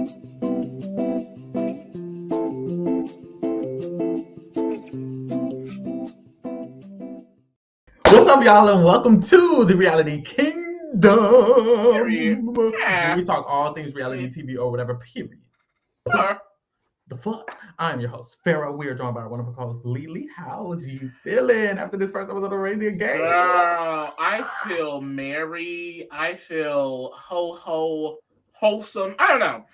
What's up, y'all, and welcome to the Reality Kingdom, where we talk all things reality TV or whatever, period. The fuck? I'm your host, Pharaoh. We are joined by our wonderful co-host, Lily. How is you feeling after this first episode of the Reindeer game? Girl, I feel merry. I feel wholesome. I don't know.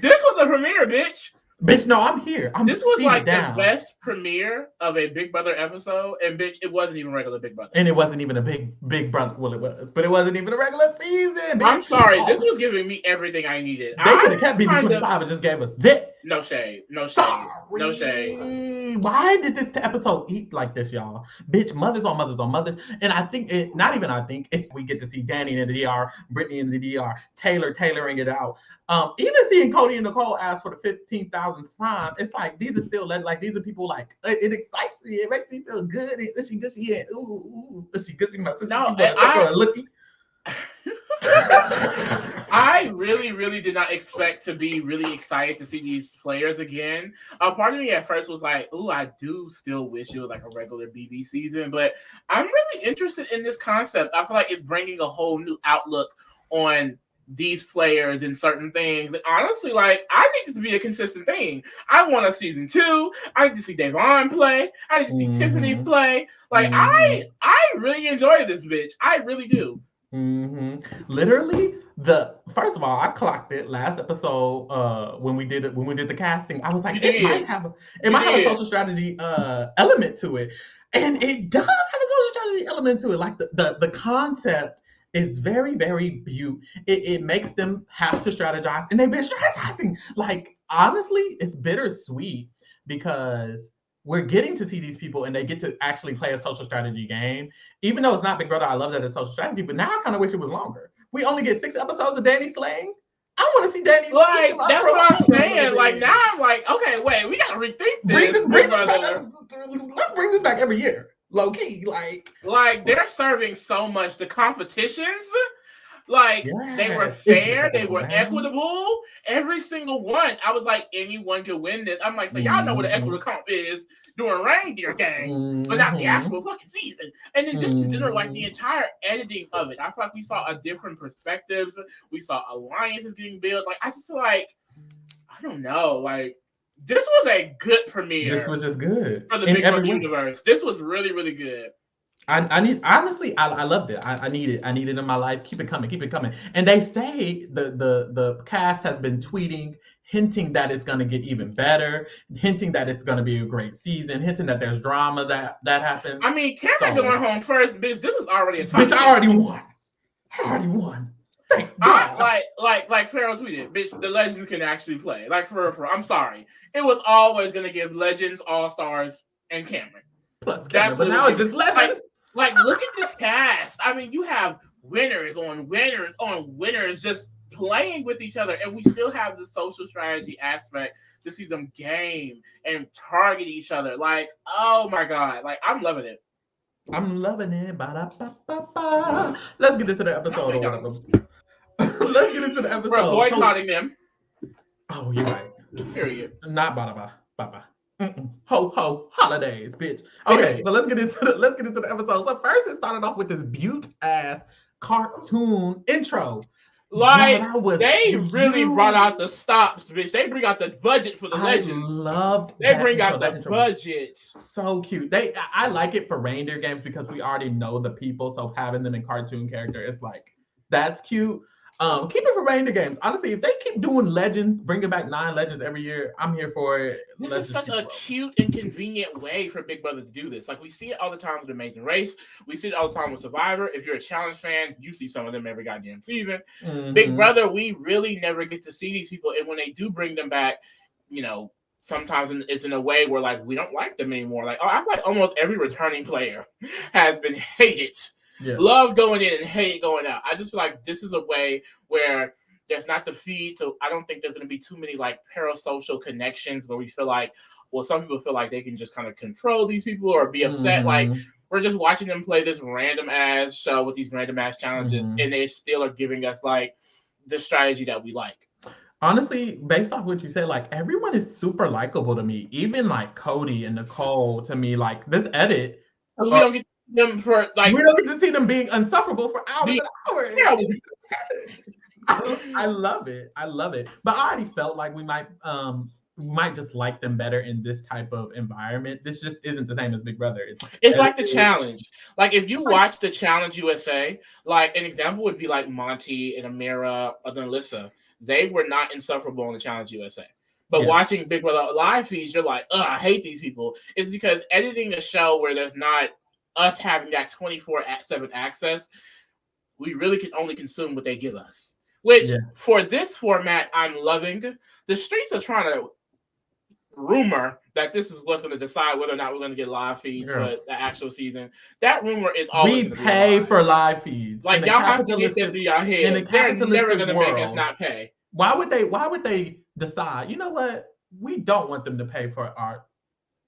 This was a premiere, bitch. Bitch, no, I'm here. This was like the best premiere of a Big Brother episode, and bitch, it wasn't even regular Big Brother. And it wasn't even a Big Brother. Well, it was, but it wasn't even a regular season. Bitch. I'm sorry. This was giving me everything I needed. They could have kept BB25 and just gave us this. No shade. No shade. Why did this episode eat like this, y'all? Bitch, mothers on mothers on mothers. And I think it's we get to see Danny in the DR, Brittany in the DR, Taylor tailoring it out. Even seeing Cody and Nicole ask for the 15,000th time, it's like these are still like these are people like it excites me. It makes me feel good. Ushy gushy and ooh, ushy gushy. I really did not expect to be really excited to see these players again. Part of me at first was like, ooh, I do still wish it was like a regular BB season, but I'm really interested in this concept. I feel like it's bringing a whole new outlook on these players and certain things. And honestly, like, I need this to be a consistent thing. I want a season 2. I need to see Devon play. I need to see Tiffany play. Like, I really enjoy this bitch. I really do. Literally, first of all, I clocked it last episode when we did the casting. I was like, it might have a social strategy element to it, and it does have a social strategy element to it. Like the concept is very, very beautiful. It makes them have to strategize, and they've been strategizing. Like, honestly, it's bittersweet because we're getting to see these people and they get to actually play a social strategy game. Even though it's not Big Brother, I love that it's social strategy, but now I kind of wish it was longer. We only get 6 episodes of Danny slaying. I want to see Danny. Like, that's what I'm saying. Like, now I'm like, okay, wait, we got to rethink this. Let's bring this back every year. Low key. Like they're serving so much. The competitions, like, they were fair, they were equitable. Every single one. I was like, anyone could win this. I'm like, so y'all know what an equitable comp is during Reindeer games, but not the actual fucking season. And then just in general, like the entire editing of it, I feel like we saw a different perspectives. We saw alliances getting built. Like, I just feel like, I don't know, like, this was a good premiere. This was just good for the Big Brother universe. This was really, really good. I loved it. I need it. I need it in my life. Keep it coming. And they say the cast has been tweeting, hinting that it's going to get even better, hinting that it's going to be a great season, hinting that there's drama that happens. I mean, Cameron going home first, bitch. This is already a top. Bitch, I already won. Like Pharaoh tweeted, bitch, the legends can actually play. Like, for I'm sorry. It was always going to give legends, all-stars, and Cameron. Plus Cameron, but now it's just legends. Like, look at this cast. I mean, you have winners on winners just playing with each other, and we still have the social strategy aspect to see them game and target each other. Like, oh my God. Like, I'm loving it. Ba-da-ba-ba-ba. Let's get into the episode. Let's get into the episode. We're boycotting them. Oh, you're right. Period. Not ba-da-ba-ba-ba. Ho holidays, bitch. Okay, so let's get into the episode. So first, it started off with this beaut ass cartoon intro. Like, they really brought out the stops, bitch. They bring out the budget for the legends. They bring out the budget. So cute. I like it for reindeer games because we already know the people, so having them in cartoon character, it's like, that's cute. Keep it for reindeer games. Honestly, if they keep doing legends, bringing back 9 legends every year, I'm here for it. This is such a cute and convenient way for Big Brother to do this. Like, we see it all the time with Amazing Race. We see it all the time with Survivor. If you're a challenge fan, you see some of them every goddamn season. Big Brother, we really never get to see these people. And when they do bring them back, you know, sometimes it's in a way where, like, we don't like them anymore. Like, I feel like almost every returning player has been hated. Yeah. Love going in and hate going out. I just feel like this is a way where there's not the feed, so I don't think there's going to be too many like parasocial connections where we feel like, well, some people feel like they can just kind of control these people or be upset. Like, we're just watching them play this random ass show with these random ass challenges, and they still are giving us like the strategy that we like. Honestly, based off what you said, like everyone is super likable to me. Even like Cody and Nicole to me, like this edit. We don't get them for like we don't get to see them being insufferable for hours and hours. I love it. I love it. But I already felt like we might just like them better in this type of environment. This just isn't the same as Big Brother. It's like the challenge. Like if you watch the Challenge USA, like an example would be like Monty and Amira and Alyssa. They were not insufferable on the Challenge USA. But watching Big Brother live feeds, you're like, I hate these people. It's because editing a show where there's not us having that 24/7 access, we really can only consume what they give us. Which for this format, I'm loving. The streets are trying to rumor that this is what's going to decide whether or not we're going to get live feeds for the actual season. That rumor is always we pay for live feeds. Like y'all have to get that through your head. They're never going to make us not pay. Why would they decide? You know what? We don't want them to pay for our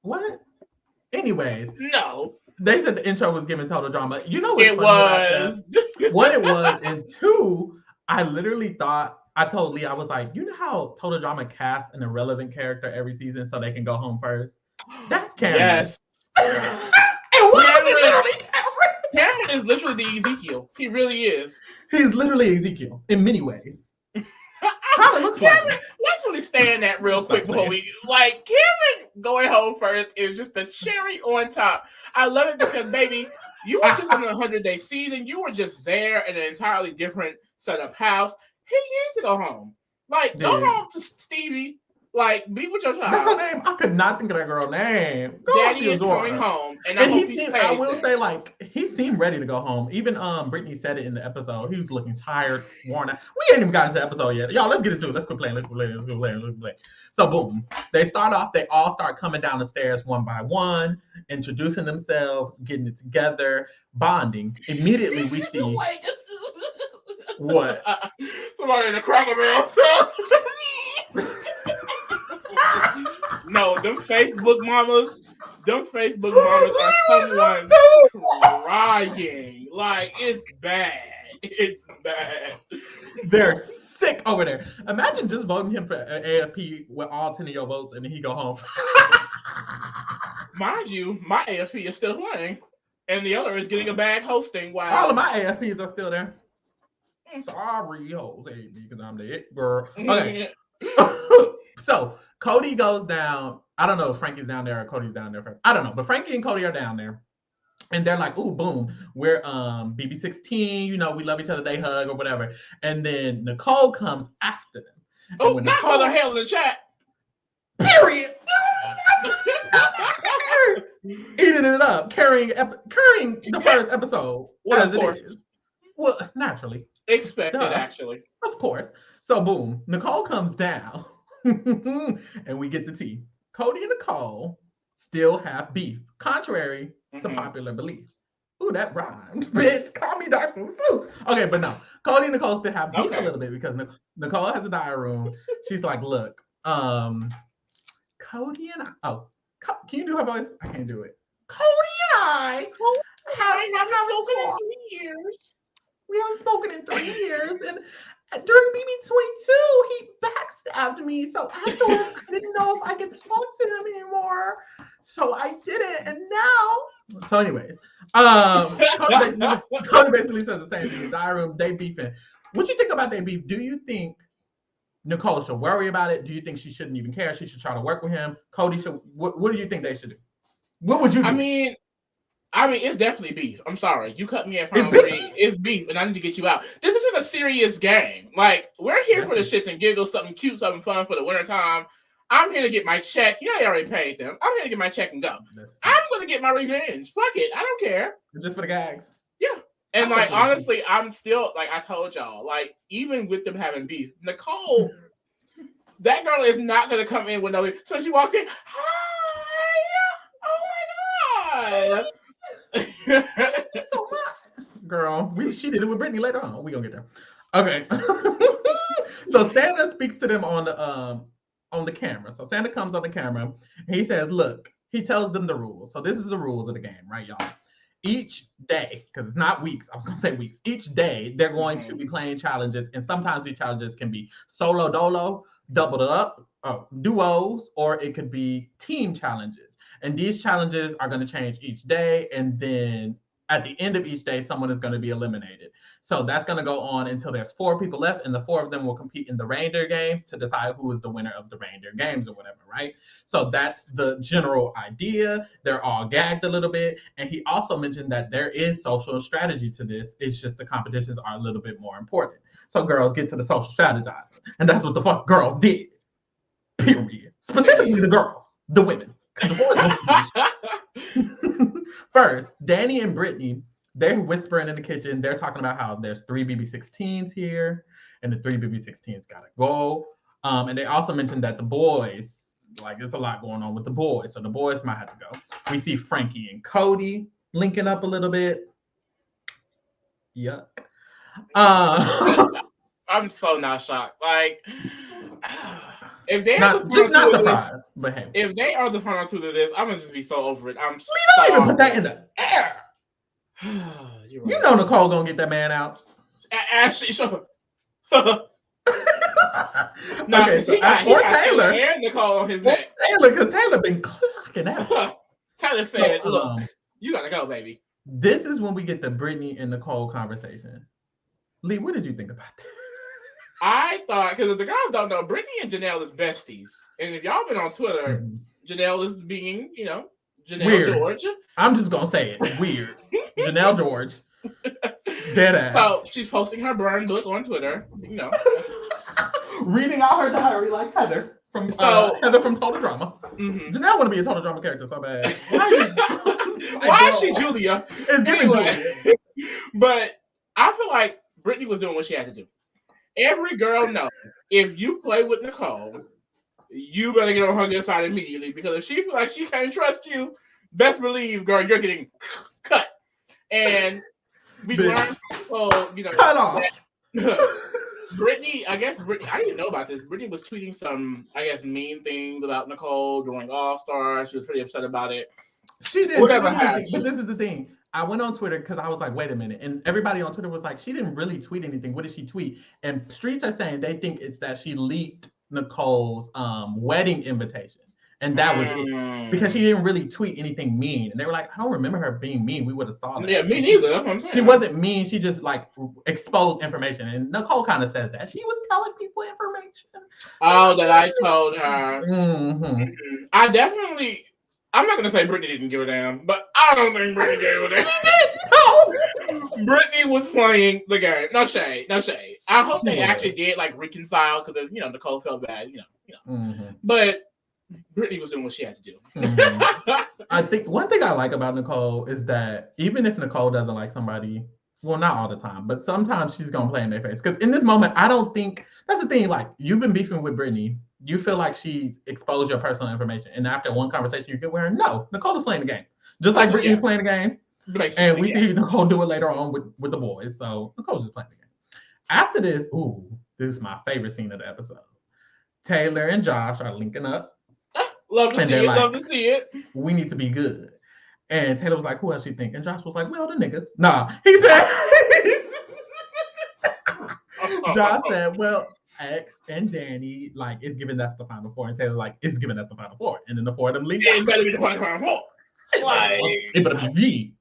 what? Anyways, no. They said the intro was giving total drama. You know it was. What it was, and two, I literally thought. I told Lee, I was like, you know how Total Drama cast an irrelevant character every season so they can go home first? That's Cameron. Yes. And what was it literally Cameron? Cameron is literally the Ezekiel. He really is. He's literally Ezekiel in many ways. How it looks Cameron, like. let's really stand that real quick before we like Cameron going home first is just the cherry on top. I love it because baby, you were just on a 100-day season. You were just there in an entirely different setup house. He needs to go home. Like, go home to Stevie. Like, be with your child. That's her name. I could not think of that girl's name. Daddy is coming home. And I hope he stays I will say, like, he seemed ready to go home. Even Brittany said it in the episode. He was looking tired, worn out. We ain't even gotten to the episode yet. Y'all, let's get into it. Let's quit playing. So, boom. They start off. They all start coming down the stairs one by one, introducing themselves, getting it together, bonding. Immediately, we see... What? Somebody in the Cracker Barrel. No, them Facebook mamas are someone crying. Like, it's bad. It's bad. They're sick over there. Imagine just voting him for AFP with all 10 of your votes and then he go home. Mind you, my AFP is still playing. And the other is getting a bag hosting. While all of my AFPs are still there. Sorry, Jose, because I'm the it girl. Okay. So Cody goes down. I don't know if Frankie's down there or Cody's down there first. I don't know, but Frankie and Cody are down there. And they're like, ooh, boom, we're BB16, you know, we love each other, they hug or whatever. And then Nicole comes after them. Oh, not Nicole, Mother Hell in the chat. Period. Eating it up, carrying the first episode. Of course. Well, naturally. Expected, actually. Of course. So, boom, Nicole comes down, and we get the tea. Cody and Nicole still have beef, contrary to popular belief. Ooh, that rhymed. Bitch, call me Dr. Seuss. Okay, but no. Cody and Nicole still have beef a little bit because Nicole has a diary room. She's like, look, Cody and I... Oh, can you do her voice? I can't do it. Cody and I haven't spoken in 3 years. We haven't spoken in 3 years, and during BB22, he backstabbed me. So afterwards, I didn't know if I could talk to him anymore. So I did it, and now. So, anyways, Cody basically says the same thing. In the diary room, they beefing. What you think about their beef? Do you think Nicole should worry about it? Do you think she shouldn't even care? She should try to work with him. Cody should. What do you think they should do? What would you do? I mean, it's definitely beef. I'm sorry. You cut me at round 3. It's beef, and I need to get you out. This isn't a serious game. Like, we're here for the shits and giggles, something cute, something fun for the wintertime. I'm here to get my check. You know, I already paid them. I'm here to get my check and go. I'm going to get my revenge. Fuck it. I don't care. Just for the gags. Yeah. And, like, honestly, I'm still, like I told y'all, like, even with them having beef, Nicole, that girl is not going to come in with no... So she walked in, hi, oh, my God. Girl, she did it with Brittany later on. We gonna get there. Okay. So Santa speaks to them on the camera. So Santa comes on the camera and he says, look, he tells them the rules. So this is the rules of the game, right, y'all? each day, because it's not weeks, I was going to say weeks, each day they're going to be playing challenges, and sometimes these challenges can be solo dolo, doubled it up, duos, or it could be team challenges. And these challenges are going to change each day, and then at the end of each day, someone is going to be eliminated. So that's going to go on until there's 4 people left, and the 4 of them will compete in the Reindeer games to decide who is the winner of the Reindeer games or whatever, right? So that's the general idea. They're all gagged a little bit. And he also mentioned that there is social strategy to this. It's just the competitions are a little bit more important. So girls, get to the social strategizing. And that's what the fuck girls did. Period. Specifically the girls, the women. First, Danny and Brittany, they're whispering in the kitchen. They're talking about how there's 3 BB16s here, and the 3 BB16s gotta go. And they also mentioned that the boys, like there's a lot going on with the boys, so the boys might have to go. We see Frankie and Cody linking up a little bit. Yuck. I'm so not shocked. Like, if they are not surprised, but hey, if they are the final 2 to this, I'm gonna just be so over it. I'm sorry. Don't even put that in the air. Right. You know Nicole gonna get that man out. Ashley, sure. No, okay, so for Taylor and Nicole on his neck. Taylor, because Taylor been clocking out. Taylor said, "Look, you gotta go, baby." This is when we get the Brittany and Nicole conversation. Lee, what did you think about this? I thought, because if the girls don't know, Brittany and Janelle is besties. And if y'all been on Twitter, Janelle is being, Janelle weird. George. I'm just going to say it. Weird. Janelle George. Dead ass. So she's posting her burn book on Twitter, Reading out her diary like Heather from Heather from Total Drama. Mm-hmm. Janelle want to be a Total Drama character so bad. Why is she Julia? It's giving Julia. But I feel like Brittany was doing what she had to do. Every girl knows if you play with Nicole, you better get on her good side immediately, because if she feels like she can't trust you, best believe, girl, you're getting cut. And we learned, cut off. Brittany, I didn't know about this. Brittany was tweeting some, mean things about Nicole during All-Star. She was pretty upset about it. She did. Whatever happened. But this is the thing. I went on Twitter because I was like, wait a minute. And everybody on Twitter was like, she didn't really tweet anything. What did she tweet? And streets are saying they think it's that she leaked Nicole's wedding invitation. And that was it. Because she didn't really tweet anything mean. And they were like, I don't remember her being mean. We would have saw that. Yeah, me neither. That's what I'm saying. She wasn't mean. She just exposed information. And Nicole kind of says that. She was telling people information. Oh, that I told her. Mm-hmm. I'm not going to say Brittany didn't give a damn, but I don't think Brittany gave a damn. She did. No. Brittany was playing the game. No shade. I hope they actually did reconcile, because Nicole felt bad. Mm-hmm. But Brittany was doing what she had to do. Mm-hmm. I think one thing I like about Nicole is that even if Nicole doesn't like somebody, well, not all the time, but sometimes she's gonna play in their face. Because in this moment, I don't think that's the thing. Like, you've been beefing with Brittany. You feel like she's exposed your personal information, and after one conversation you get with her, no, Nicole is playing the game, just like Brittany's playing the game. Basically, and we see Nicole do it later on with the boys. So Nicole's just playing the game. After this, this is my favorite scene of the episode. Taylor and Josh are linking up. Love to see it. We need to be good. And Taylor was like, who else you think? And Josh was like, well, the niggas. Nah, he said, Josh said, well, X and Danny, it's given that's the final 4. And Taylor's like, it's given that's the final 4. And then the 4 of them leave. It better be the final 4. It better be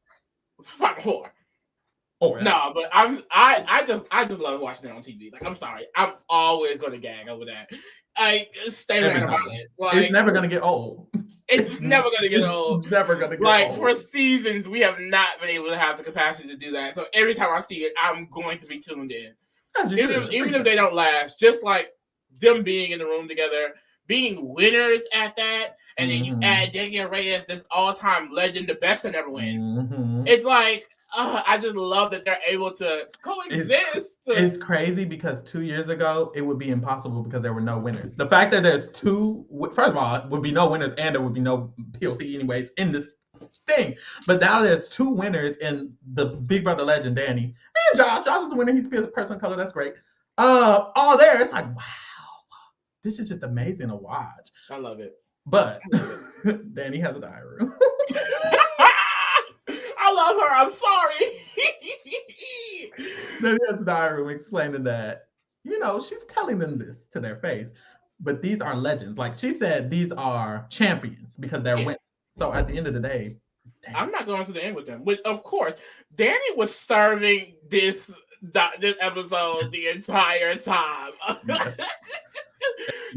the final 4. No, but I just love watching it on TV. I'm sorry, I'm always gonna gag over that. Stay mad about it. It's never gonna get old. It's never gonna get old. Never gonna get old. For seasons, we have not been able to have the capacity to do that. So every time I see it, I'm going to be tuned in. Even if they don't last, just like them being in the room together, being winners at that, and then you add Daniel Reyes, this all-time legend, the best to never win. Mm-hmm. It's I just love that they're able to coexist. It's crazy because 2 years ago, it would be impossible because there were no winners. The fact that there's first of all, it would be no winners and there would be no POC anyways in this thing. But now there's 2 winners in the Big Brother legend, Danny. And Josh. Josh is a winner. He's a person of color. That's great. All there. It's wow. This is just amazing to watch. I love it. But Danny has a diary room. I love her. I'm sorry. Then there's Diary Room explaining that, she's telling them this to their face, but these are legends. Like she said, these are champions because they're winners. So at the end of the day, I'm not going to the end with them. Which, of course, Danny was serving this episode the entire time. Yes.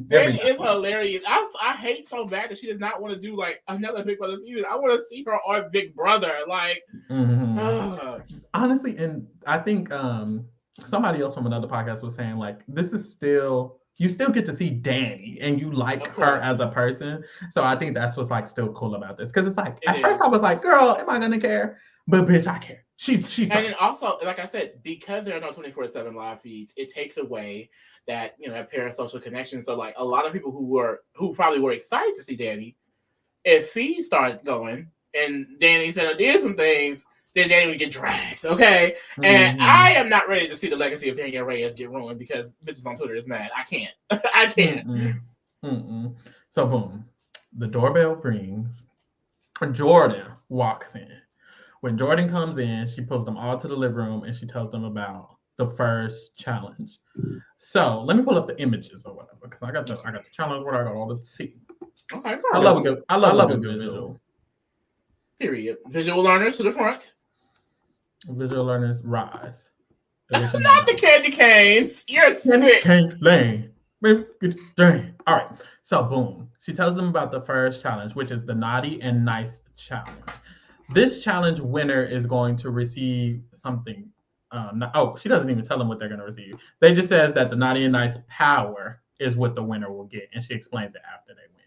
Danny is hilarious. I hate so bad that she does not want to do like another Big Brother season. I want to see her on Big Brother. Like, honestly, and I think somebody else from another podcast was saying like this is still. You still get to see Danny and you like her as a person. So I think that's what's like still cool about this. Because it's like at first I was like, girl, am I gonna care? But bitch, I care. She's and then also, like I said, because there are no 24/7 live feeds, it takes away that that parasocial connection. So like a lot of people who probably were excited to see Danny, if feeds start going and Danny said I did some things, then Danny would get dragged, okay? And I am not ready to see the legacy of Daniel Reyes get ruined because bitches on Twitter is mad. I can't. I can't. So boom, the doorbell rings. Jordan walks in. When Jordan comes in, she pulls them all to the living room and she tells them about the first challenge. So let me pull up the images or whatever because I got the challenge where I got all the see. Okay, I love a good visual. Period. Visual learners to the front. Visual learners rise. Not the candy canes. You're sick. Cane lane. All right. So boom. She tells them about the first challenge, which is the naughty and nice challenge. This challenge winner is going to receive something. She doesn't even tell them what they're going to receive. They just says that the naughty and nice power is what the winner will get, and she explains it after they win.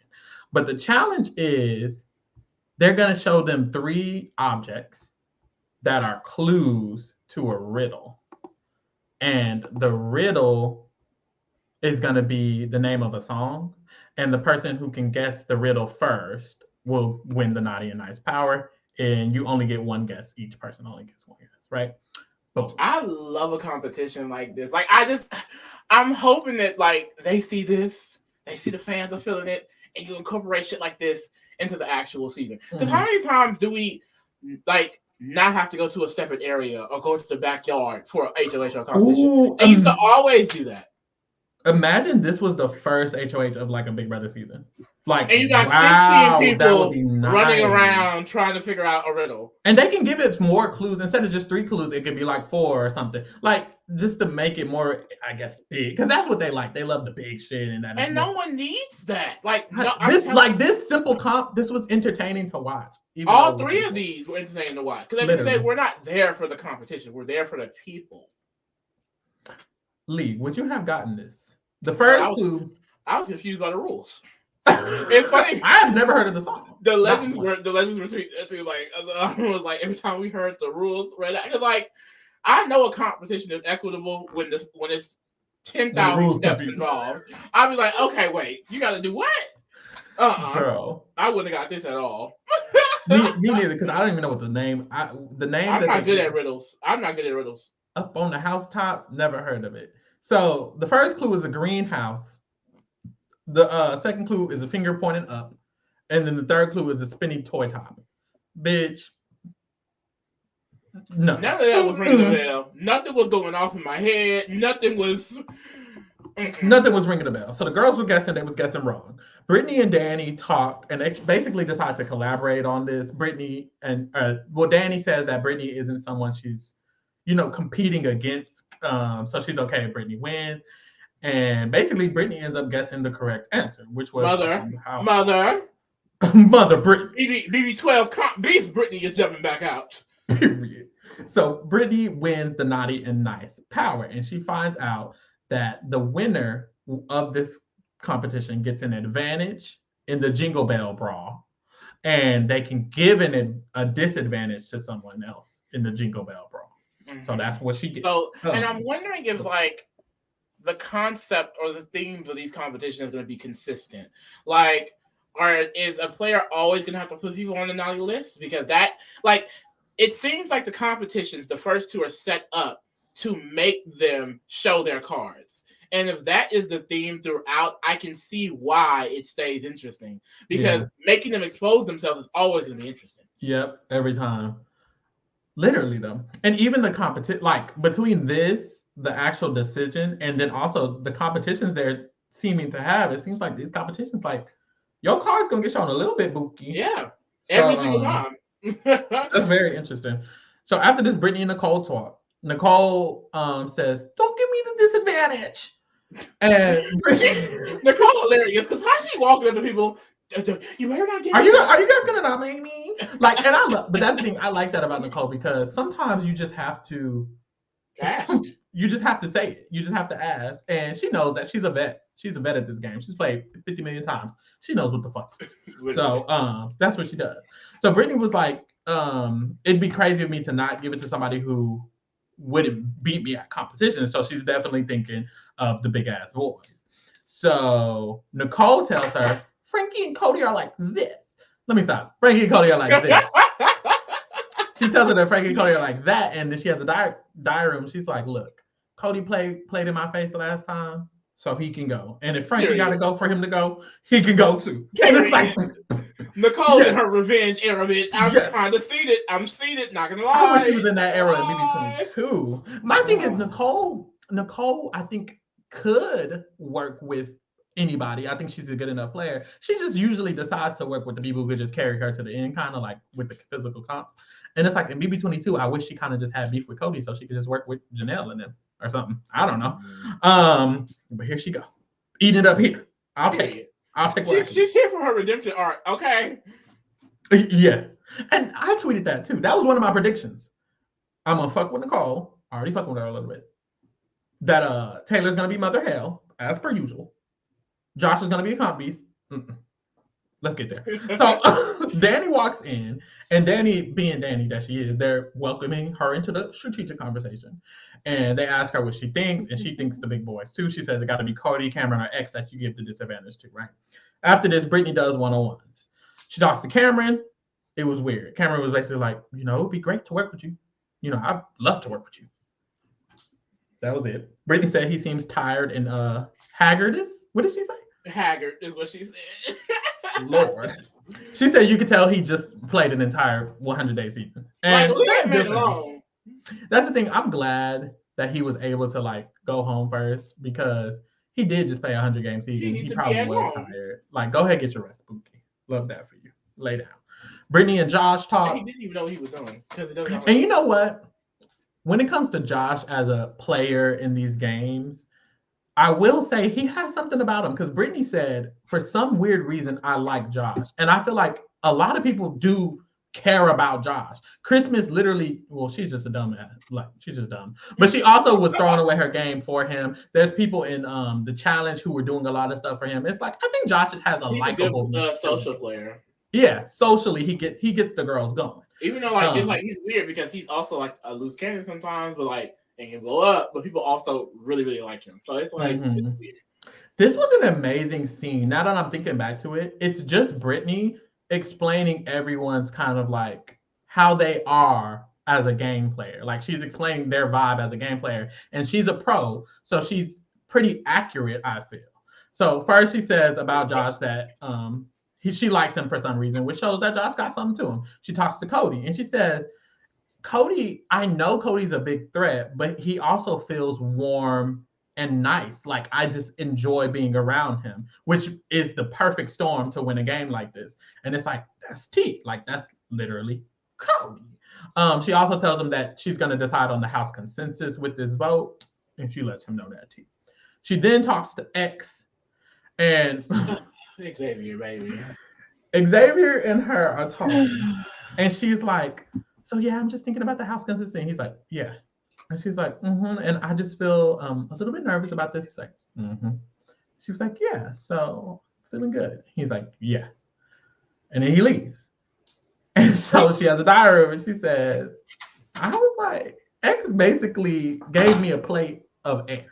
But the challenge is they're going to show them 3 objects that are clues to a riddle. And the riddle is going to be the name of a song. And the person who can guess the riddle first will win the naughty and nice power. And you only get 1 guess. Each person only gets 1 guess, right? Boom. I love a competition like this. Like, I'm hoping that, like, they see this. They see the fans are feeling it. And you incorporate shit like this into the actual season. Because how many times do we, like, not have to go to a separate area or go to the backyard for an HOH competition? They used to always do that. Imagine this was the first HOH of like a Big Brother season. Like, and you got 16 people running around trying to figure out a riddle. And they can give it more clues. Instead of just 3 clues, it could be like 4 or something. Like, just to make it more, I guess, big. Because that's what they like. They love the big shit. And no one needs that. Like, this simple comp, this was entertaining to watch. All 3 of these were entertaining to watch. Because we're not there for the competition. We're there for the people. Lee, would you have gotten this? The first clue. I was confused by the rules. It's funny. I've never heard of the song. The legends were tweeting like I was like every time we heard the rules read out, like I know a competition is equitable when it's 10,000 steps involved. I'd be like, okay, wait, you got to do what? Girl, I wouldn't have got this at all. me neither, because I don't even know what the name. I'm not good at riddles. I'm not good at riddles. Up on the housetop, never heard of it. So the first clue is a greenhouse. The second clue is a finger pointing up. And then the third clue is a spinning toy top. Bitch. No. None of that was ringing the bell. Nothing was going off in my head. Nothing was ringing a bell. So the girls were guessing, they was guessing wrong. Brittany and Danny talked, and they basically decided to collaborate on this. Brittany and Danny says that Brittany isn't someone she's, competing against. So she's okay if Brittany wins. And basically, Brittany ends up guessing the correct answer, which was Mother Brittany. BB12 beast Brittany is jumping back out. Period. So Brittany wins the naughty and nice power, and she finds out that the winner of this competition gets an advantage in the Jingle Bell brawl, and they can give a disadvantage to someone else in the Jingle Bell brawl. Mm-hmm. So that's what she gets. And I'm wondering if like the concept or the themes of these competitions is going to be consistent. Like, is a player always going to have to put people on the naughty list? Because that, like, it seems like the competitions, the first 2 are set up to make them show their cards. And if that is the theme throughout, I can see why it stays interesting. Because making them expose themselves is always going to be interesting. Yep, every time. Literally though. And even the competition, like between this, the actual decision, and then also the competitions they're seeming to have, it seems like these competitions, like your card's gonna get shown a little bit booky. Yeah. So, Every single time. That's very interesting. So after this Brittany and Nicole talk, Nicole says, "Don't give me the disadvantage." And Nicole hilarious because how she walked up to people, you better not get. Are you guys gonna nominate me? Like, and I love, but that's the thing I like that about Nicole, because sometimes you just have to ask. You just have to say it. You just have to ask, and she knows that she's a vet. She's a vet at this game. She's played 50 million times. She knows what the fuck. So that's what she does. So Brittany was like, it'd be crazy of me to not give it to somebody who wouldn't beat me at competition. So she's definitely thinking of the big ass boys. So Nicole tells her, Frankie and Cody are like this. Let me stop. Frankie and Cody are like this. She tells her that Frankie and Cody are like that, and then she has a diary room. She's like, look, Cody played in my face the last time, so he can go. And if Frankie got to go for him to go, he can go too. And it's like, Nicole in her revenge era, bitch. I'm kind of seated. I'm seated, not gonna lie. I wish she was in that era in BB22. My thing is Nicole, I think, could work with anybody. I think she's a good enough player. She just usually decides to work with the people who could just carry her to the end, kind of like with the physical comps. And it's like in BB22, I wish she kind of just had beef with Cody so she could just work with Janelle and them or something. I don't know. But here she go. Eat it up here. I'll take it. I'll take what she's here for her redemption arc. Okay. Yeah. And I tweeted that too. That was one of my predictions. I'm gonna fuck with Nicole. I already fucking with her a little bit. That Taylor's gonna be Mother Hell, as per usual. Josh is gonna be a comp beast. Let's get there. So Danny walks in, and Danny, being Danny that she is, they're welcoming her into the strategic conversation. And they ask her what she thinks, and she thinks the big boys too. She says it got to be Cody, Cameron, or X that you give the disadvantage to, right? After this, Brittany does one-on-ones. She talks to Cameron. It was weird. Cameron was basically like, it'd be great to work with you. I'd love to work with you. That was it. Brittany said he seems tired and haggardous. What did she say? Haggard is what she said. Lord. She said you could tell he just played an entire 100-day season. And that's the thing. I'm glad that he was able to go home first, because he did just play a 100-game season. He probably was tired. Go ahead, get your rest, Spooky. Love that for you. Lay down. Brittany and Josh talk. He didn't even know what he was doing. And you know what? When it comes to Josh as a player in these games, I will say he has something about him, because Brittany said, for some weird reason, I like Josh. And I feel like a lot of people do care about Josh. Christmas literally, she's just a dumbass. She's just dumb. But she also was throwing away her game for him. There's people in the challenge who were doing a lot of stuff for him. It's like, I think Josh has a likable social player. Yeah, socially, he gets the girls going. Even though he's weird, because he's also a loose cannon sometimes, but and can blow up, but people also really, really like him. So it's it's weird. This was an amazing scene. Now that I'm thinking back to it, it's just Brittany explaining everyone's kind of how they are as a game player. She's explaining their vibe as a game player, and she's a pro, so she's pretty accurate, I feel. So first she says about Josh that she likes him for some reason, which shows that Josh got something to him. She talks to Cody, and she says, Cody, I know Cody's a big threat, but he also feels warm and nice. I just enjoy being around him, which is the perfect storm to win a game like this. And it's that's T. That's literally Cody. She also tells him that she's going to decide on the house consensus with this vote, and she lets him know that T. She then talks to X, and Xavier, baby. Xavier and her are talking, and she's like, so yeah, I'm just thinking about the house consistency. And he's like, yeah. And she's like, and I just feel a little bit nervous about this. He's like, She was like, yeah, so feeling good. He's like, yeah. And then he leaves. And so she has a diary and she says, I was like, X basically gave me a plate of air.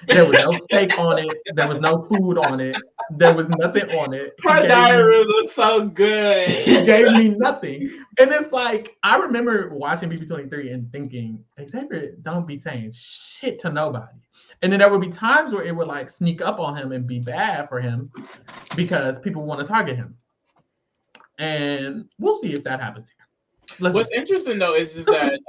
There was no steak on it. There was no food on it. There was nothing on it. Her diary was so good. He gave me nothing. And it's I remember watching BB23 and thinking, Xavier, don't be saying shit to nobody. And then there would be times where it would sneak up on him and be bad for him because people want to target him. And we'll see if that happens here. What's interesting though is just that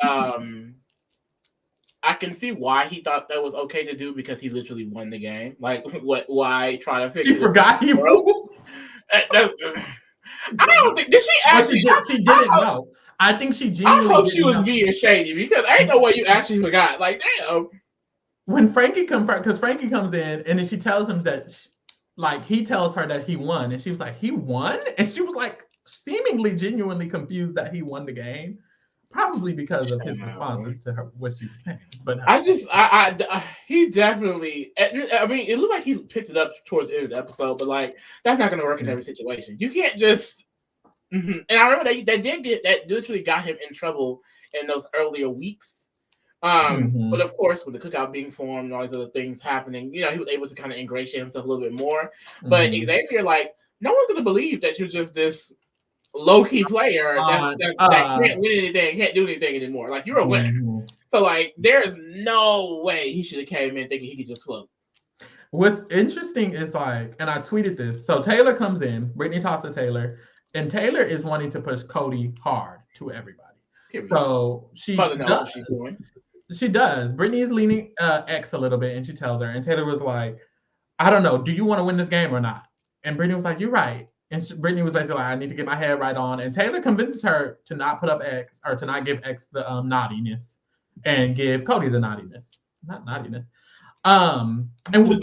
I can see why he thought that was okay to do because he literally won the game. Like, why try to fix it? She forgot he won. I don't think did she actually? She didn't know. I think she genuinely. I hope she was being shady because ain't no way you actually forgot. Like, damn. When Frankie because Frankie comes in and then she tells him that, he tells her that he won, and she was like, "He won," and she was like, seemingly genuinely confused that he won the game. Probably because of his responses to her, what she was saying. But he definitely. I mean, it looked like he picked it up towards the end of the episode, but like that's not going to work in every situation. You can't just. And I remember that literally got him in trouble in those earlier weeks. But of course, with the cookout being formed and all these other things happening, he was able to kind of ingratiate himself a little bit more. But Xavier, like, no one's going to believe that you're just this low-key player that can't win anything, can't do anything anymore. Like, you're a winner. So, like, there is no way he should have came in thinking he could just float. What's interesting is, like, and I tweeted this. So Taylor comes in, Brittany talks to Taylor, and Taylor is wanting to push Cody hard to everybody. Period. So she does. She does. Brittany is leaning X a little bit, and she tells her, and Taylor was like, I don't know, do you want to win this game or not? And Brittany was like, you're right. And Brittany was basically like, I need to get my head right on. And Taylor convinces her to not put up X, or to not give X the naughtiness, and give Cody the naughtiness. Not naughtiness. And what's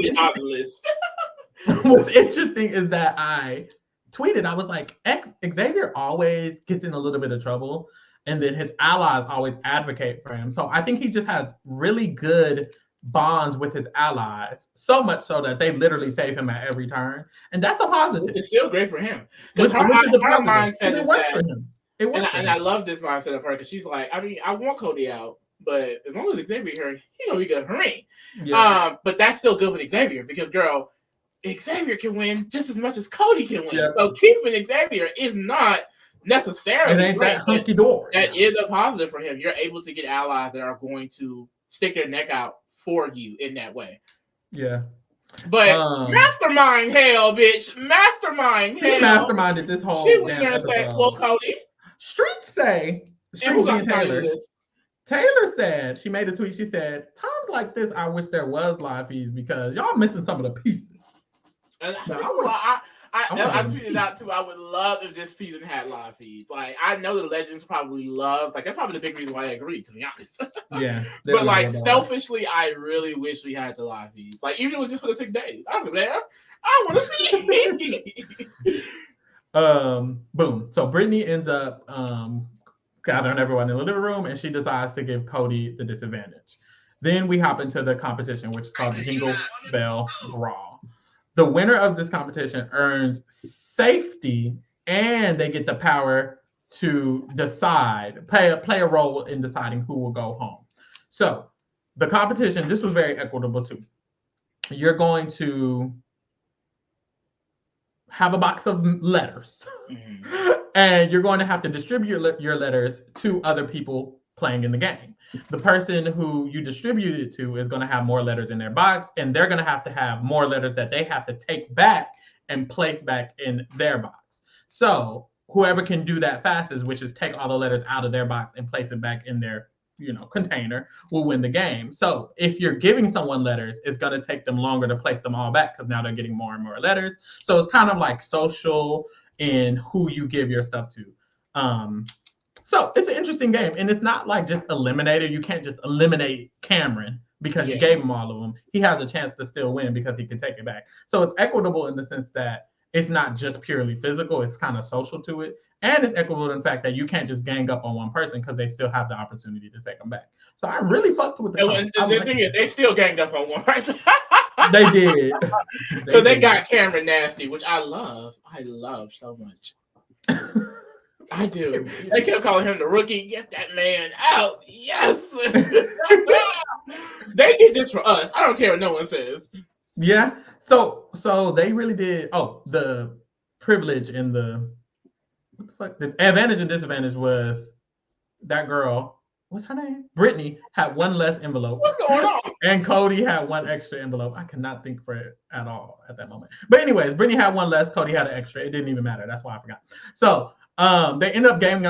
interesting is that I tweeted, I was like, Xavier always gets in a little bit of trouble, and then his allies always advocate for him. So I think he just has really good bonds with his allies, so much so that they literally save him at every turn, and that's a positive. It's still great for him because her mindset is works for him. It works, and I love this mindset of her because she's like, I mean, I want Cody out, but as long as Xavier here, he gonna be good for me. Yeah. But that's still good for Xavier because, girl, Xavier can win just as much as Cody can win. Yeah. So keeping Xavier is not necessarily it ain't that hunky door. That is a positive for him. You're able to get allies that are going to stick their neck out for you in that way. Yeah. But mastermind hell, bitch. Mastermind hell. He masterminded this whole she went there and said, well, Cody. Street being Taylor said, she made a tweet, she said, times like this, I wish there was live feeds because y'all missing some of the pieces. And I tweeted out too. I would love if this season had live feeds. Like, I know the legends probably love. Like, that's probably the big reason why I agreed, to be honest. Yeah. But like, selfishly, I really wish we had the live feeds. Like, even if it was just for the 6 days. I don't give a damn. I want to see. Boom. So Brittany ends up gathering everyone in the living room, and she decides to give Cody the disadvantage. Then we hop into the competition, which is called the Jingle Bell Brawl. The winner of this competition earns safety, and they get the power to decide, play a role in deciding who will go home. So the competition, this was very equitable too. You're going to have a box of letters, and you're going to have to distribute your letters to other people playing in the game. The person who you distribute it to is going to have more letters in their box, and they're going to have more letters that they have to take back and place back in their box. So whoever can do that fastest, which is take all the letters out of their box and place it back in their container, will win the game. So if you're giving someone letters, it's going to take them longer to place them all back because now they're getting more and more letters. So it's kind of like social in who you give your stuff to. So it's an interesting game, and it's not like just eliminator. You can't just eliminate Cameron because you gave him all of them. He has a chance to still win because he can take it back. So it's equitable in the sense that it's not just purely physical. It's kind of social to it. And it's equitable in the fact that you can't just gang up on one person because they still have the opportunity to take them back. So I really fucked with the thing is, they still ganged up on one person. They did. Because they got Cameron nasty, which I love. I love so much. I do. They kept calling him the rookie. Get that man out. Yes. They did this for us. I don't care what no one says. Yeah. So they really did. Oh, the privilege and the what the fuck? The advantage and disadvantage was that girl. What's her name? Brittany had one less envelope. What's going on? And Cody had one extra envelope. I cannot think for it at all at that moment. But anyways, Brittany had one less. Cody had an extra. It didn't even matter. That's why I forgot. So They end up ganging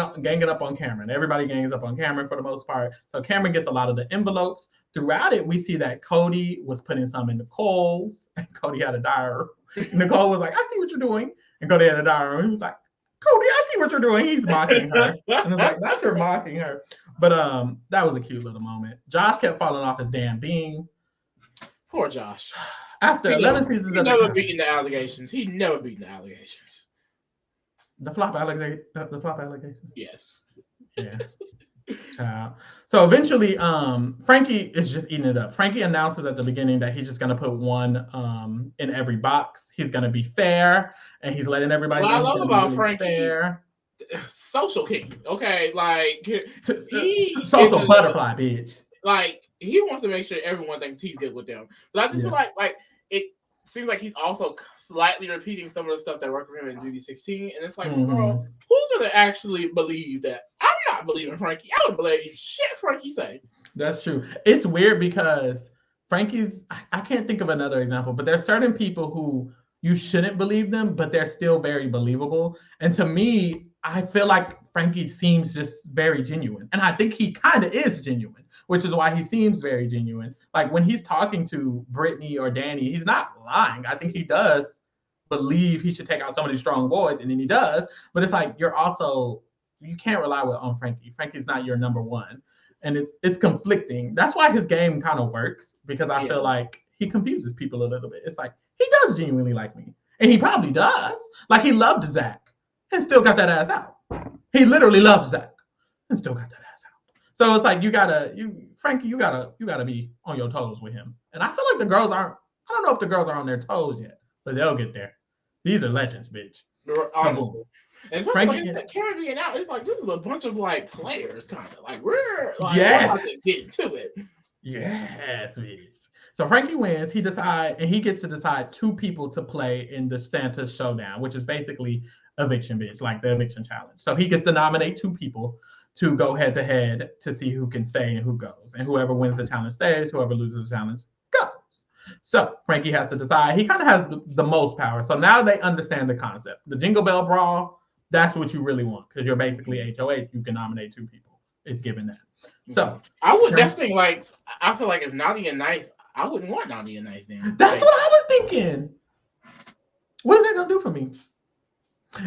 up on Cameron. Everybody gangs up on Cameron for the most part. So Cameron gets a lot of the envelopes. Throughout it, we see that Cody was putting some in Nicole's, and Cody had a diary. Nicole was like, I see what you're doing. And Cody had a diary. He was like, Cody, I see what you're doing. He's mocking her. And it's like, that's her mocking her. But that was a cute little moment. Josh kept falling off his damn beam. Poor Josh. After 11 seasons of he never beaten the allegations. He never beaten the allegations. The flop allegation? Yes. Yeah. So eventually, Frankie is just eating it up. Frankie announces at the beginning that he's just going to put one in every box. He's going to be fair, and he's letting everybody know. What I love about Frankie, fair. Social king, okay? Like, social butterfly, bitch. Like, he wants to make sure everyone thinks he's good with them. But I just feel like it seems like he's also slightly repeating some of the stuff that worked for him in BB16. And it's like, bro, who's going to actually believe that? I'm not believing Frankie. I don't believe shit Frankie say. That's true. It's weird because Frankie's, I can't think of another example, but there's certain people who you shouldn't believe them, but they're still very believable. And to me, I feel like Frankie seems just very genuine. And I think he kind of is genuine, which is why he seems very genuine. Like when he's talking to Brittany or Danny, he's not lying. I think he does believe he should take out some of these strong boys, and then he does. But it's like you can't rely on Frankie. Frankie's not your number one. And it's conflicting. That's why his game kind of works, because I feel like he confuses people a little bit. It's like, he does genuinely like me. And he probably does. Like he loved Zach and still got that ass out. He literally loves Zach and still got that ass out. So it's like Frankie, you gotta be on your toes with him. And I feel like the girls aren't. I don't know if the girls are on their toes yet, but they'll get there. These are legends, bitch. Honestly. And especially like Karen being out, it's like this is a bunch of like players, kind of like we're about to get into it. Yes, bitch. So Frankie wins. He gets to decide 2 people to play in the Santa Showdown, which is basically eviction, bitch, like the eviction challenge. So he gets to nominate 2 people to go head to head to see who can stay and who goes. And whoever wins the challenge stays, whoever loses the challenge goes. So Frankie has to decide. He kind of has the most power. So now they understand the concept. The Jingle Bell Brawl, that's what you really want, because you're basically HOH. You can nominate 2 people. It's given that. So I would definitely I feel like if Naughty and Nice, I wouldn't want Naughty and Nice then. That's what I was thinking. What is that gonna do for me?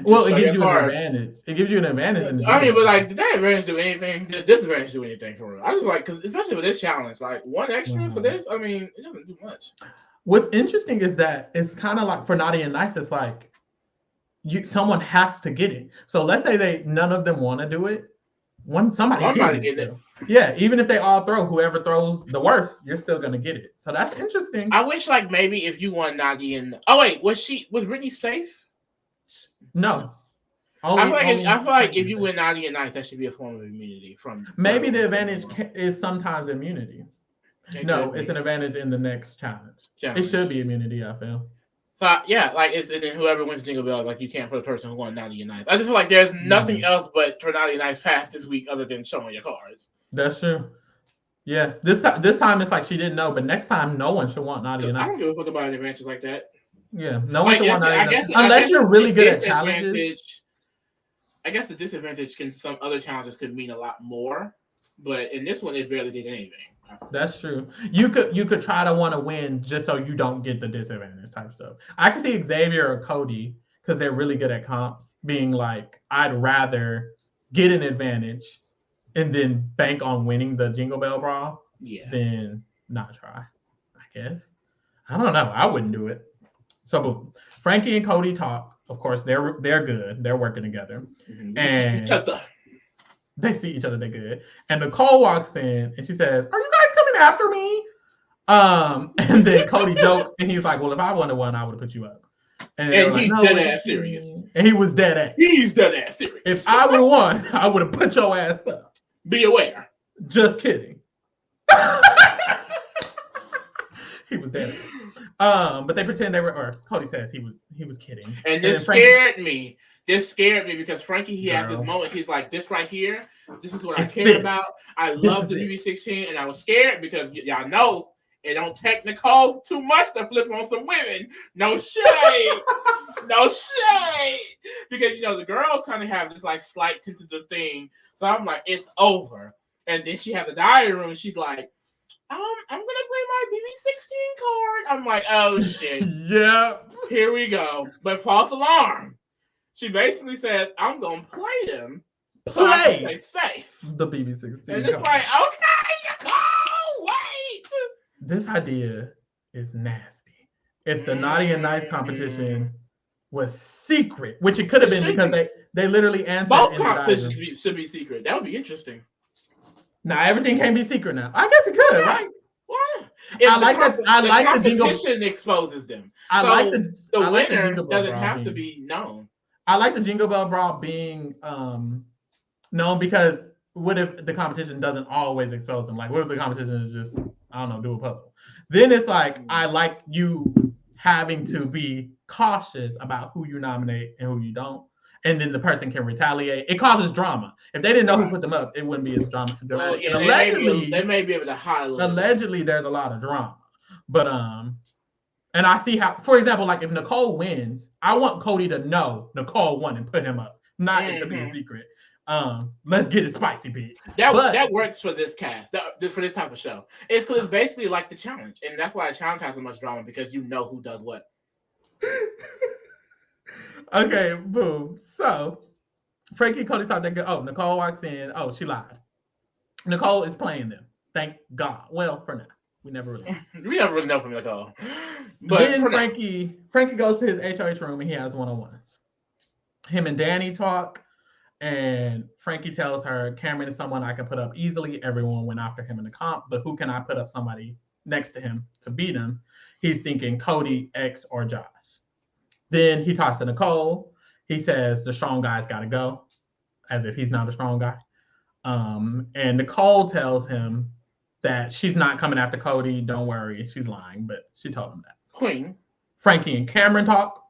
Well, it gives you an advantage. It gives you an advantage. But like, did that advantage do anything? Did this advantage do anything for real? I just like, because especially with this challenge, like 1 extra for this, I mean, it doesn't do much. What's interesting is that it's kind of like for Naughty and Nice, it's like someone has to get it. So let's say none of them want to do it. Somebody get it. Yeah, even if they all throw, whoever throws the worst, you're still gonna get it. So that's interesting. I wish like maybe if you won Naughty and was Brittany safe? No. I feel like if you win Naughty and Nice, that should be a form of immunity from. Maybe the advantage is sometimes immunity. No, it's an advantage in the next challenge. It should be immunity, I feel. So yeah, like and then whoever wins Jingle Bell, like you can't put a person who won Naughty and Nice. I just feel like there's nothing else but for Naughty and Nice past this week other than showing your cards. That's true. Yeah, this time it's like she didn't know, but next time no one should want Naughty and Nice. I don't give a fuck about an advantage like that. Yeah, no one should want Naughty and Nice unless you're really good at challenges. I guess the disadvantage some other challenges could mean a lot more, but in this one it barely did anything. That's true. You could try to want to win just so you don't get the disadvantage type stuff. I could see Xavier or Cody, because they're really good at comps, being like, I'd rather get an advantage and then bank on winning the Jingle Bell Brawl than not try, I guess. I don't know. I wouldn't do it. So Frankie and Cody talk. Of course, they're good. They're working together. Mm-hmm. And they see each other, they're good. And Nicole walks in and she says, are you guys coming after me? And then Cody jokes and he's like, well, if I wanted one, I would have put you up. And he's like, dead ass serious. And he was dead ass. He's dead ass serious. If I would have won, I would have put your ass up. Be aware. Just kidding. He was dead ass. But they pretend they were, or Cody says he was kidding. And this scared me. This scared me because Frankie, he has his moment. He's like, this right here, this is what I care about. I love the BB16, and I was scared because y'all know it don't take Nicole too much to flip on some women. No shade. No shade. Because, the girls kind of have this, like, slight tentative thing. So I'm like, it's over. And then she had the diary room. And she's like, I'm going to play my BB16 card. I'm like, oh, shit. Yep. Here we go. But false alarm. She basically said, I'm going to play them so I can stay safe. The BB16 And it's like, okay, wait. This idea is nasty. If the Naughty and Nice competition was secret, which it could have been because they literally answered. Both competitions should be secret. That would be interesting. Now everything can't be secret now. I guess it could, right? What? I like that. I like the jingle. Competition exposes them. I like the winner doesn't have to be known. I like the Jingle Bell Brawl being known because what if the competition doesn't always expose them? Like, what if the competition is just, I don't know, do a puzzle? Then it's like, I like you having to be cautious about who you nominate and who you don't. And then the person can retaliate. It causes drama. If they didn't know who put them up, it wouldn't be as drama. Well, yeah, allegedly, they may be able to hide a little allegedly, bit. There's a lot of drama. But, and I see how, for example, like if Nicole wins, I want Cody to know Nicole won and put him up, not it to be a secret. Let's get it spicy, bitch. That works for this cast, for this type of show. It's because it's basically like the challenge, and that's why the challenge has so much drama because you know who does what. Okay, boom. So Frankie and Cody talk that good. Oh, Nicole walks in. Oh, she lied. Nicole is playing them. Thank God. Well, for now. We never really know from Nicole. But then Frankie goes to his HOH room and he has one-on-ones. Him and Danny talk, and Frankie tells her, Cameron is someone I can put up easily. Everyone went after him in the comp, but who can I put up somebody next to him to beat him? He's thinking Cody, X, or Josh. Then he talks to Nicole. He says the strong guy's got to go, as if he's not a strong guy. And Nicole tells him that she's not coming after Cody. Don't worry. She's lying, but she told him that. Queen. Frankie and Cameron talk.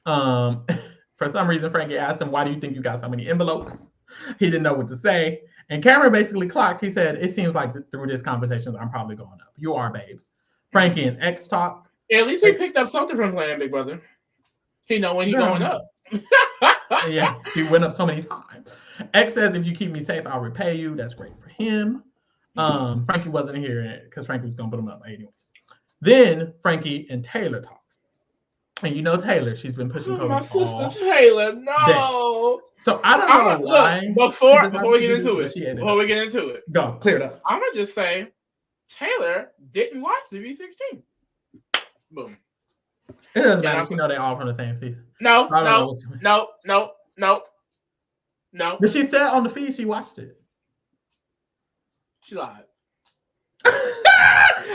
For some reason, Frankie asked him, why do you think you got so many envelopes? He didn't know what to say. And Cameron basically clocked. He said, it seems like through this conversation, I'm probably going up. You are, babes. Frankie and X talk. Yeah, at least he picked up something from playing Big Brother. He know when he's going up. Yeah, he went up so many times. X says, if you keep me safe, I'll repay you. That's great for him. Frankie wasn't here because Frankie was going to put him up anyways. Then Frankie and Taylor talk. And you know Taylor, she's been pushing Cody. My sister Taylor, no. Day. So I don't know why. Before we get into it, go clear it up. I'm gonna just say Taylor didn't watch BB16. Boom. It doesn't matter. She know they all from the same season. No. But she said on the feed she watched it. She lied.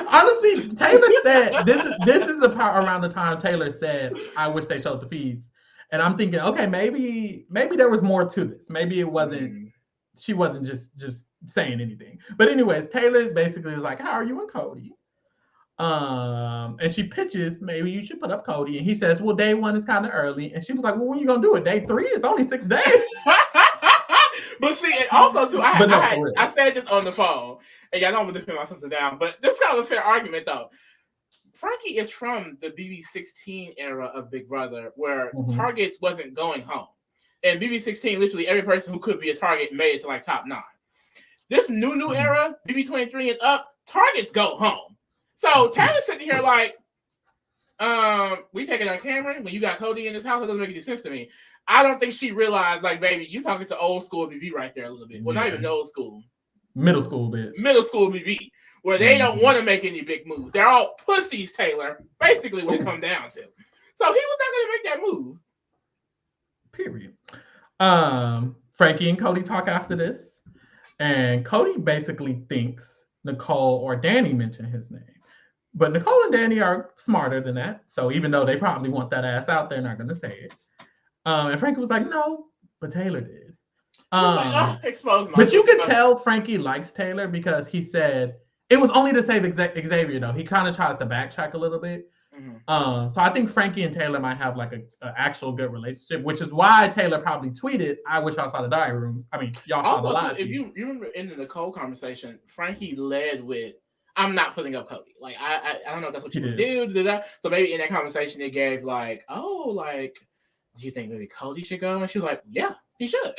Honestly, Taylor said this is the part around the time Taylor said, I wish they showed the feeds. And I'm thinking, okay, maybe there was more to this. Maybe it wasn't, she wasn't just saying anything. But anyways, Taylor basically was like, how are you and Cody? And she pitches, maybe you should put up Cody. And he says, well, day 1 is kind of early. And she was like, well, when are you going to do it? Day 3 is only 6 days. But see, and also too, I said this on the phone, and y'all know I'm gonna defend my sister down, but this kind of a fair argument though. Frankie is from the BB16 era of Big Brother, where targets wasn't going home, and BB16, literally every person who could be a target made it to like top 9. This new era, BB23 and up, targets go home. So Taylor's sitting here like, we take it on Cameron when you got Cody in this house. It doesn't make any sense to me. I don't think she realized, like, baby, you talking to old school BB right there a little bit. Well, not even old school. Middle school, bitch. Middle school BB, where they don't want to make any big moves. They're all pussies, Taylor, basically what it comes down to. So he was not going to make that move. Period. Frankie and Cody talk after this. And Cody basically thinks Nicole or Danny mentioned his name. But Nicole and Danny are smarter than that. So even though they probably want that ass out, they're not going to say it. And Frankie was like, no, but Taylor did. But you could tell Frankie likes Taylor because he said, it was only to save Xavier, though. He kind of tries to backtrack a little bit. So I think Frankie and Taylor might have like an actual good relationship, which is why Taylor probably tweeted, I wish y'all saw the diary room. I mean, y'all saw the live. If you remember in the Nicole conversation, Frankie led with, I'm not putting up Cody. Like I don't know if that's what you would do. So maybe in that conversation it gave like, oh, like, do you think maybe Cody should go? And she was like, yeah, he should.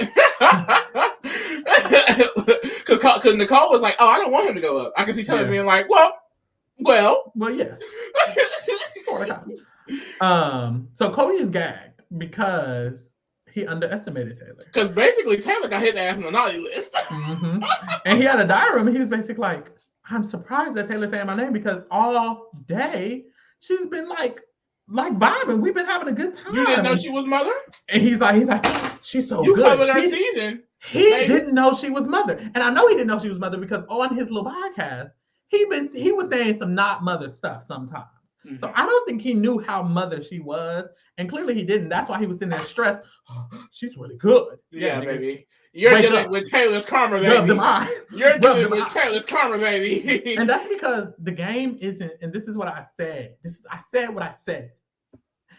Because Nicole was like, oh, I don't want him to go up. I can see Taylor being like, well, yes. So Cody is gagged because he underestimated Taylor. Because basically Taylor got his ass on the naughty list. And he had a diary room and he was basically like, I'm surprised that Taylor's saying my name because all day she's been like vibing. We've been having a good time. You didn't know she was mother? And he's like, she's so you good. You covered her season. He didn't know she was mother. And I know he didn't know she was mother because on his little podcast, he was saying some not mother stuff sometimes. Mm-hmm. So I don't think he knew how mother she was. And clearly he didn't. That's why he was sitting there stressed. Oh, she's really good. Yeah, baby. You're dealing with Taylor's karma, baby. You're dealing with Taylor's karma, baby. And that's because the game isn't, and this is what I said. I said what I said.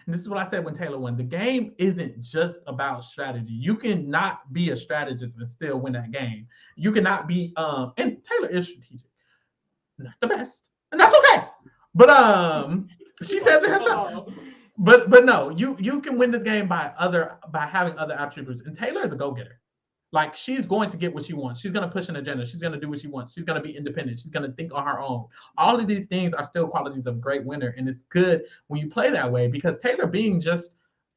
And this is what I said when Taylor won. The game isn't just about strategy. You cannot be a strategist and still win that game. You cannot be, and Taylor is strategic. Not the best. And that's okay. But she says it herself. But no, you can win this game by having other attributes. And Taylor is a go-getter. Like, she's going to get what she wants. She's going to push an agenda. She's going to do what she wants. She's going to be independent. She's going to think on her own. All of these things are still qualities of a great winner. And it's good when you play that way because Taylor being just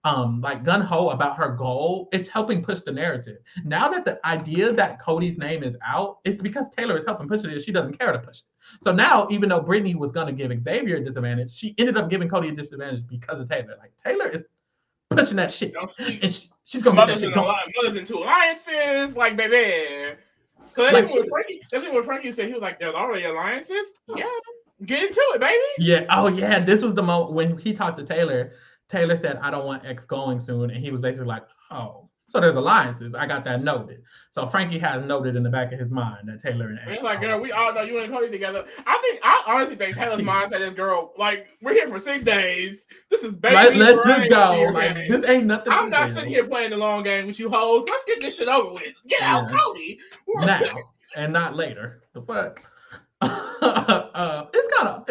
like gung-ho about her goal, it's helping push the narrative. Now that the idea that Cody's name is out, it's because Taylor is helping push it. She doesn't care to push it. So now, even though Brittany was going to give Xavier a disadvantage, she ended up giving Cody a disadvantage because of Taylor. Like, Taylor is pushing that shit. And she's going to get that shit going. Mothers into alliances, like, baby. Because that's what Frankie said. He was like, there's already alliances? Yeah. Get into it, baby. Yeah. Oh, yeah. This was the moment when he talked to Taylor. Taylor said, I don't want X going soon. And he was basically like, oh, so there's alliances. I got that noted. So Frankie has noted in the back of his mind that Taylor and X. It's like, girl, we all know you and Cody together. I honestly think Taylor's mindset is, girl, like, we're here for 6 days. This is baby. Let's just go. Like, this ain't nothing. I'm not sitting here playing the long game with you hoes. Let's get this shit over with. Get out, Cody. Now and not later. The fuck? It's kind of.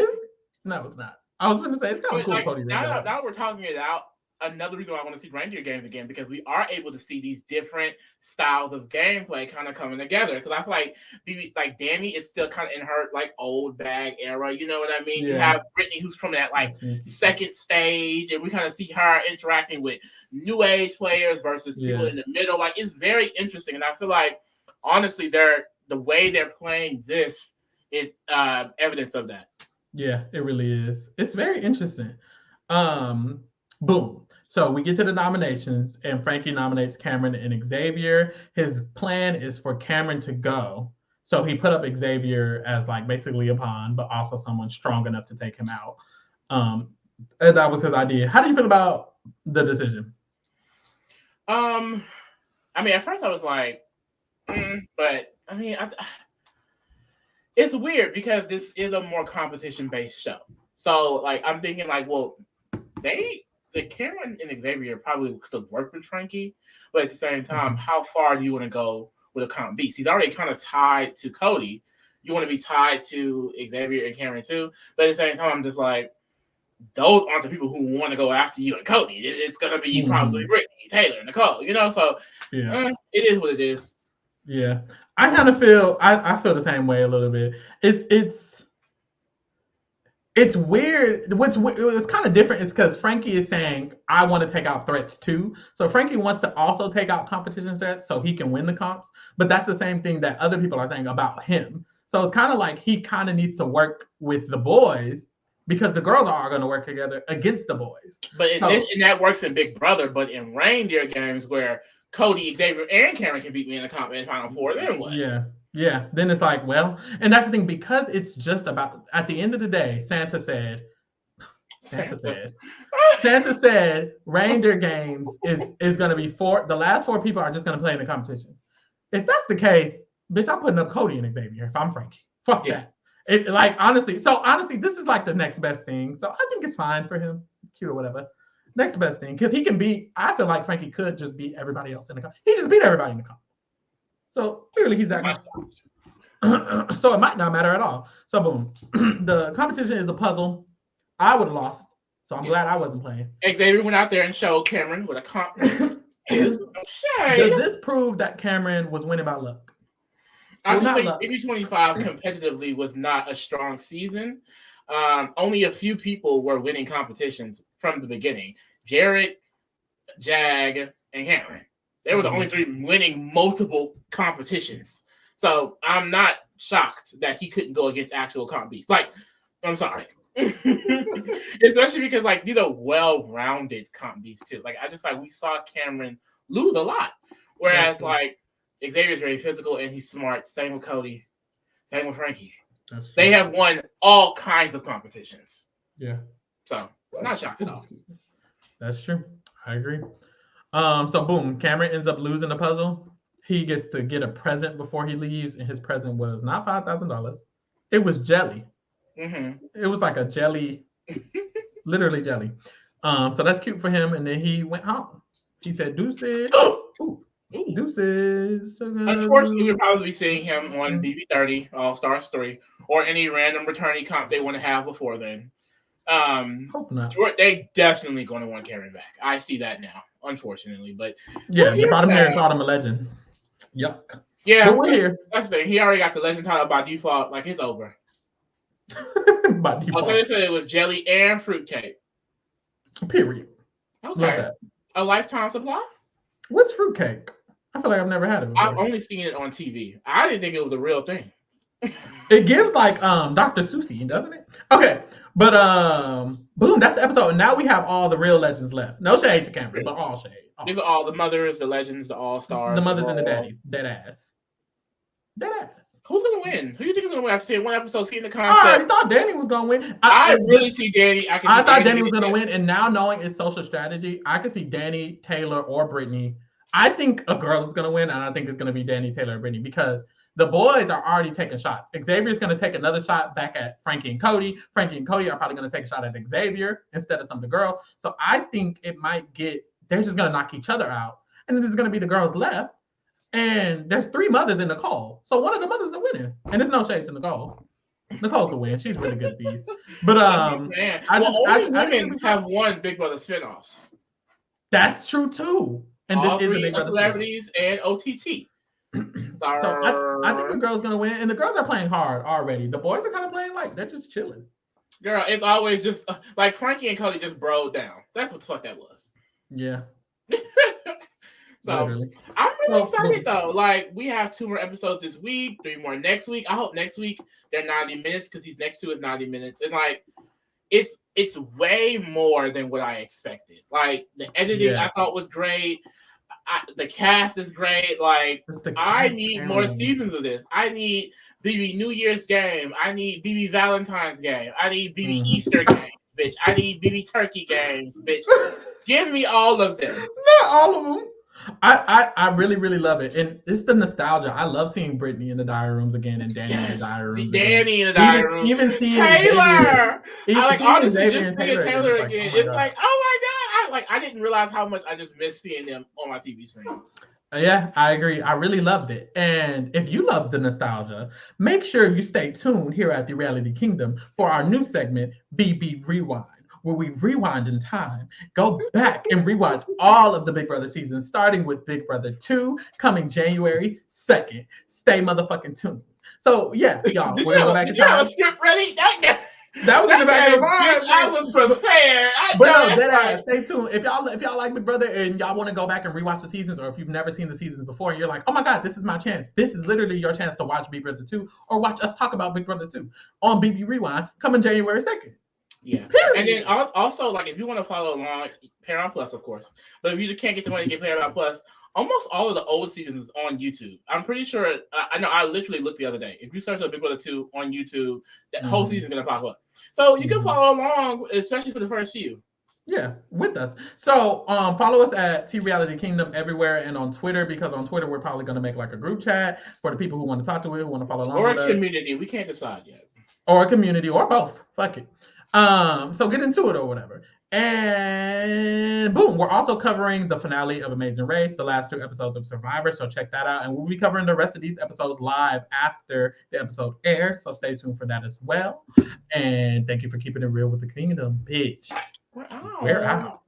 No, it's not. I was going to say, it's kind of cool. Like, Cody now we're talking it out. Another reason why I want to see Reindeer games again, because we are able to see these different styles of gameplay kind of coming together. Because I feel like Danny is still kind of in her like old bag era. You know what I mean? Yeah. You have Brittany, who's from that like second stage, and we kind of see her interacting with new age players versus people in the middle. Like, it's very interesting, and I feel like honestly, the way they're playing this is evidence of that. Yeah, it really is. It's very interesting. Boom. So we get to the nominations, and Frankie nominates Cameron and Xavier. His plan is for Cameron to go. So he put up Xavier as like basically a pawn, but also someone strong enough to take him out. And that was his idea. How do you feel about the decision? I mean, at first I was like, but I mean, it's weird because this is a more competition-based show. So like, I'm thinking like, well, Cameron and Xavier probably could work with Frankie, but at the same time, how far do you want to go with a comp beast? He's already kind of tied to Cody. You want to be tied to Xavier and Cameron too, but at the same time, I'm just like, those aren't the people who want to go after you and Cody. It's gonna be probably Brittany, Taylor, Nicole. You know, so it is what it is. Yeah, I kind of feel I feel the same way a little bit. It's weird. What's kind of different is because Frankie is saying, I want to take out threats too. So Frankie wants to also take out competition threats so he can win the comps. But that's the same thing that other people are saying about him. So it's kind of like he kind of needs to work with the boys because the girls are going to work together against the boys. But and that works in Big Brother. But in Reindeer games where Cody, Xavier, and Cameron can beat me in the comp in Final Four, then what? Yeah, then it's like, well, and that's the thing, because it's just about, at the end of the day, Santa said, Reindeer games is going to be the last 4 people are just going to play in the competition. If that's the case, bitch, I'm putting up Cody and Xavier if I'm Frankie. Fuck that. Honestly, this is like the next best thing. So I think it's fine for him, cute or whatever. Next best thing, because he can beat, I feel like Frankie could just beat everybody else in the comp. He just beat everybody in the comp. So clearly he's that guy. So it might not matter at all. So boom, the competition is a puzzle. I would have lost, so I'm glad I wasn't playing. Xavier went out there and showed Cameron what a comp is. Does this prove that Cameron was winning by luck? I just think BB 25 competitively was not a strong season. Only a few people were winning competitions from the beginning. Jared, Jag, and Cameron. They were the only three winning multiple competitions. So I'm not shocked that he couldn't go against actual comp beats. Like, I'm sorry. Especially because like these are well-rounded comp beats too. Like I just like we saw Cameron lose a lot. Whereas like Xavier's very physical and he's smart. Same with Cody. Same with Frankie. They have won all kinds of competitions. Yeah. So not shocked at all. That's true. I agree. So boom, Cameron ends up losing the puzzle. He gets to get a present before he leaves, and his present was not $5,000. It was jelly. Mm-hmm. It was like a jelly, literally jelly. So that's cute for him. And then he went home. He said, "Deuces." Ooh. Deuces. Unfortunately, we'll probably be seeing him on BB30 All Stars 3 or any random returning comp they want to have before then. Hope not. They definitely going to want Cameron back. I see that now, unfortunately. But yeah, the bottom here called him a legend. Yuck. Yeah, but we're here. That's the thing. He already got the legend title by default. Like it's over. By default. So they said it was jelly and fruitcake. Period. Okay. A lifetime supply? What's fruitcake? I feel like I've never had it before. I've only seen it on TV. I didn't think it was a real thing. It gives like Dr. Susie, doesn't it? Okay. But boom, that's the episode. And now we have all the real legends left. No shade to Cameron, but all shade. These are all the mothers, the legends, the all-stars. The mothers and the daddies. Dead ass. Who's gonna win? Who do you think is gonna win? After seeing one episode, seeing the concept. I thought Danny was gonna win. I really see Danny. I thought Danny was gonna win, and now knowing it's social strategy, I can see Danny, Taylor, or Brittany. I think a girl is gonna win, and I think it's gonna be Danny, Taylor, or Brittany because the boys are already taking shots. Xavier's gonna take another shot back at Frankie and Cody. Frankie and Cody are probably gonna take a shot at Xavier instead of some of the girls. So I think it might they're just gonna knock each other out, and there's gonna be the girls left. And there's 3 mothers in Nicole. So one of the mothers are winning. And it's no shade to Nicole. Nicole could win. She's really good at these. But only women have won Big Brother spinoffs. That's true too. And all this is a Big Brother celebrities and OTT. So I think the girls gonna win. And the girls are playing hard already. The boys are kind of playing like they're just chilling. Girl, it's always just like Frankie and Cody just broed down. That's what the fuck that was. Yeah. So literally. I'm really excited though. Like we have 2 more episodes this week, 3 more next week. I hope next week they're 90 minutes because these next 2 is 90 minutes. And like it's way more than what I expected. Like the editing I thought was great. The cast is great. Like I need more seasons of this. I need BB New Year's game. I need BB Valentine's game. I need BB Easter game, bitch. I need BB Turkey games, bitch. Give me all of them. Not all of them. I really, really love it. And it's the nostalgia. I love seeing Brittany in the diary rooms again and Danny in the diary rooms. Danny in the diary room. Even seeing Taylor. I like honestly just seeing Taylor again. It's like, oh my God. I didn't realize how much I just missed seeing them on my TV screen. Yeah, I agree. I really loved it. And if you love the nostalgia, make sure you stay tuned here at the Reality Kingdom for our new segment, BB Rewind, where we rewind in time, go back and rewatch all of the Big Brother seasons, starting with Big Brother 2, coming January 2nd. Stay motherfucking tuned. So, yeah, y'all, we're going to go back in time. Did you have a script ready? That was in the back of your mind. I was prepared. But no, deadass. Stay tuned. If y'all like Big Brother and y'all want to go back and rewatch the seasons, or if you've never seen the seasons before and you're like, oh my God, this is my chance. This is literally your chance to watch Big Brother 2 or watch us talk about Big Brother 2 on BB Rewind coming January 2nd. Yeah. And then also, like, if you want to follow along, Paramount Plus, of course. But if you can't get the money to get Paramount Plus, almost all of the old seasons on YouTube. I'm pretty sure. I know. I literally looked the other day. If you search up Big Brother 2 on YouTube, that whole season's gonna pop up. So you can follow along, especially for the first few. Yeah, with us. So follow us at T Reality Kingdom everywhere and on Twitter, because on Twitter we're probably gonna make like a group chat for the people who want to talk to it, who want to follow along. Or a community. We can't decide yet. Or a community, or both. Fuck it. So get into it or whatever. And boom, we're also covering the finale of Amazing Race, the last 2 episodes of Survivor. So check that out. And we'll be covering the rest of these episodes live after the episode airs. So stay tuned for that as well. And thank you for keeping it real with the kingdom, bitch. We're out. We're out.